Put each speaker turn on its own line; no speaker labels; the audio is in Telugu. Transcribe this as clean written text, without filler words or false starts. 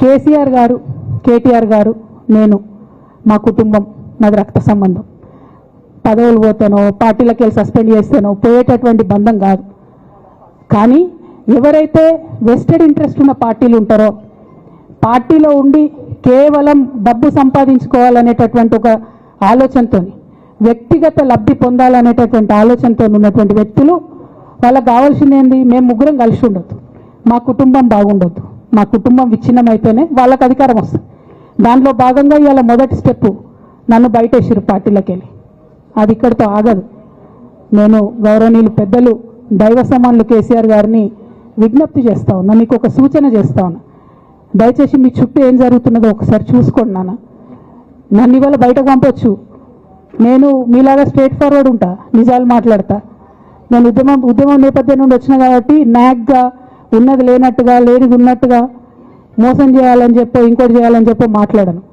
కేసీఆర్ గారు, కేటీఆర్ గారు, నేను, మా కుటుంబం, నాది రక్త సంబంధం. పదవులు పోతానో పార్టీలకు వెళ్ళి సస్పెండ్ చేస్తానో పోయేటటువంటి బంధం కాదు. కానీ ఎవరైతే వెస్టెడ్ ఇంట్రెస్ట్ ఉన్న పార్టీలు ఉంటారో, పార్టీలో ఉండి కేవలం డబ్బు సంపాదించుకోవాలనేటటువంటి ఒక ఆలోచనతో, వ్యక్తిగత లబ్ధి పొందాలనేటటువంటి ఆలోచనతో ఉన్నటువంటి వ్యక్తులు, వాళ్ళకి కావాల్సింది ఏంది? మేము ముగ్గురం కలిసి ఉండొద్దు, మా కుటుంబం బాగుండొద్దు, మా కుటుంబం విచ్ఛిన్నమైతేనే వాళ్ళకి అధికారం వస్తుంది. దాంట్లో భాగంగా ఇవాళ మొదటి స్టెప్ నన్ను బయటేసారు పార్టీలోకి వెళ్ళి. అది ఇక్కడితో ఆగదు. నేను గౌరవనీయులు పెద్దలు దైవ సమానులు కేసీఆర్ గారిని విజ్ఞప్తి చేస్తా ఉన్నా, మీకు ఒక సూచన చేస్తా ఉన్నా. దయచేసి మీ చుట్టూ ఏం జరుగుతున్నదో ఒకసారి చూసుకోండి నాన్న. నన్ను ఇవాళ బయటకు పంపొచ్చు, నేను మీలాగా స్ట్రేట్ ఫార్వర్డ్ ఉంటా, నిజాలు మాట్లాడతా. నేను ఉద్యమం నేపథ్యం నుండి వచ్చిన కాబట్టి నాగ్గా ఉన్నది లేనట్టుగా, లేనిది ఉన్నట్టుగా, మోసం చేయాలని చెప్పో ఇంకోటి చేయాలని చెప్పో మాట్లాడను.